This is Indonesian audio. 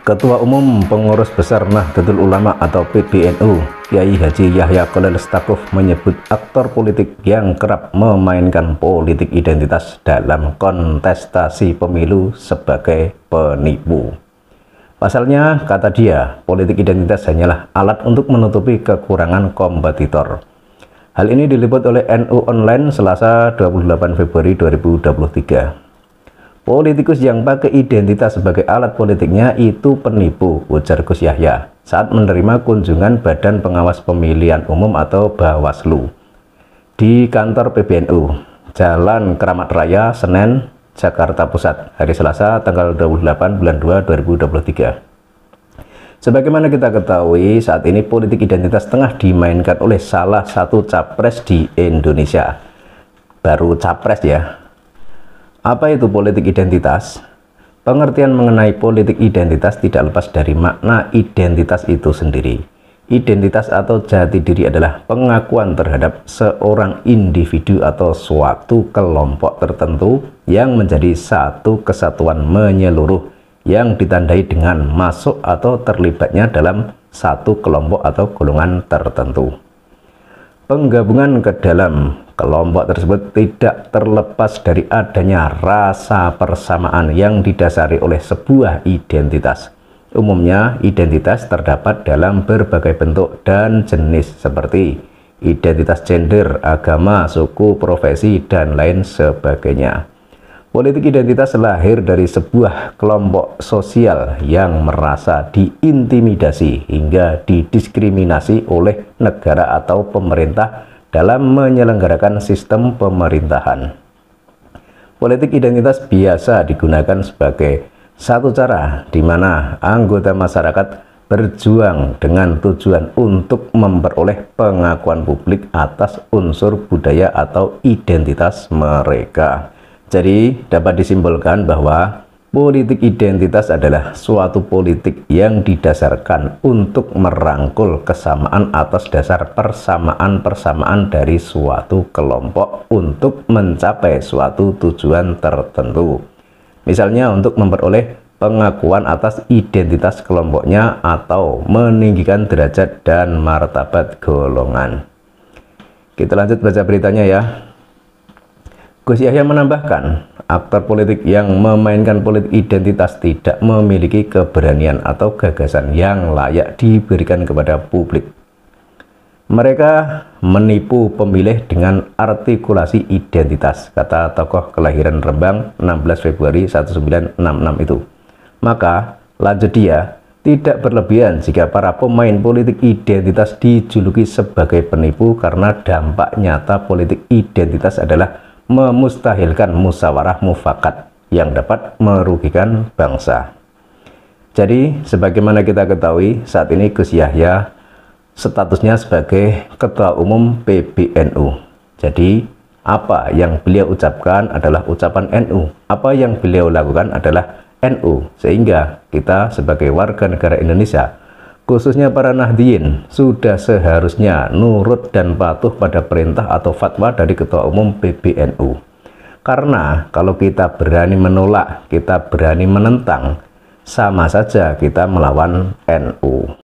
Ketua Umum Pengurus Besar Nahdlatul Ulama atau PBNU, Kiai Haji Yahya Khalil Stakuf menyebut aktor politik yang kerap memainkan politik identitas dalam kontestasi pemilu sebagai penipu. Pasalnya, kata dia, politik identitas hanyalah alat untuk menutupi kekurangan kompetitor. Hal ini diliput oleh NU Online Selasa 28 Februari 2023. Politikus yang pakai identitas sebagai alat politiknya itu penipu, ujar Gus Yahya saat menerima kunjungan Badan Pengawas Pemilihan Umum atau Bawaslu di kantor PBNU, Jalan Keramat Raya, Senen, Jakarta Pusat, hari Selasa tanggal 28 bulan 2 2023. Sebagaimana kita ketahui, saat ini politik identitas tengah dimainkan oleh salah satu capres di Indonesia. Baru capres ya. Apa itu politik identitas? Pengertian mengenai politik identitas tidak lepas dari makna identitas itu sendiri. Identitas atau jati diri adalah pengakuan terhadap seorang individu atau suatu kelompok tertentu yang menjadi satu kesatuan menyeluruh yang ditandai dengan masuk atau terlibatnya dalam satu kelompok atau golongan tertentu. Penggabungan ke dalam kelompok tersebut tidak terlepas dari adanya rasa persamaan yang didasari oleh sebuah identitas. Umumnya, identitas terdapat dalam berbagai bentuk dan jenis seperti identitas gender, agama, suku, profesi, dan lain sebagainya. Politik identitas lahir dari sebuah kelompok sosial yang merasa diintimidasi hingga didiskriminasi oleh negara atau pemerintah dalam menyelenggarakan sistem pemerintahan. Politik identitas biasa digunakan sebagai satu cara di mana anggota masyarakat berjuang dengan tujuan untuk memperoleh pengakuan publik atas unsur budaya atau identitas mereka. Jadi dapat disimpulkan bahwa politik identitas adalah suatu politik yang didasarkan untuk merangkul kesamaan atas dasar persamaan-persamaan dari suatu kelompok untuk mencapai suatu tujuan tertentu. Misalnya untuk memperoleh pengakuan atas identitas kelompoknya atau meninggikan derajat dan martabat golongan. Kita lanjut baca beritanya ya. Gus Yahya menambahkan, aktor politik yang memainkan politik identitas tidak memiliki keberanian atau gagasan yang layak diberikan kepada publik. Mereka menipu pemilih dengan artikulasi identitas, kata tokoh kelahiran Rembang 16 Februari 1966 itu. Maka, lanjut dia, tidak berlebihan jika para pemain politik identitas dijuluki sebagai penipu karena dampak nyata politik identitas adalah memustahilkan musyawarah mufakat yang dapat merugikan bangsa. Jadi, sebagaimana kita ketahui, saat ini Gus Yahya statusnya sebagai Ketua Umum PBNU. Jadi, apa yang beliau ucapkan adalah ucapan NU. Apa yang beliau lakukan adalah NU. Sehingga kita sebagai warga negara Indonesia, khususnya para Nahdliyin, sudah seharusnya nurut dan patuh pada perintah atau fatwa dari Ketua Umum PBNU. Karena kalau kita berani menolak, kita berani menentang, sama saja kita melawan NU.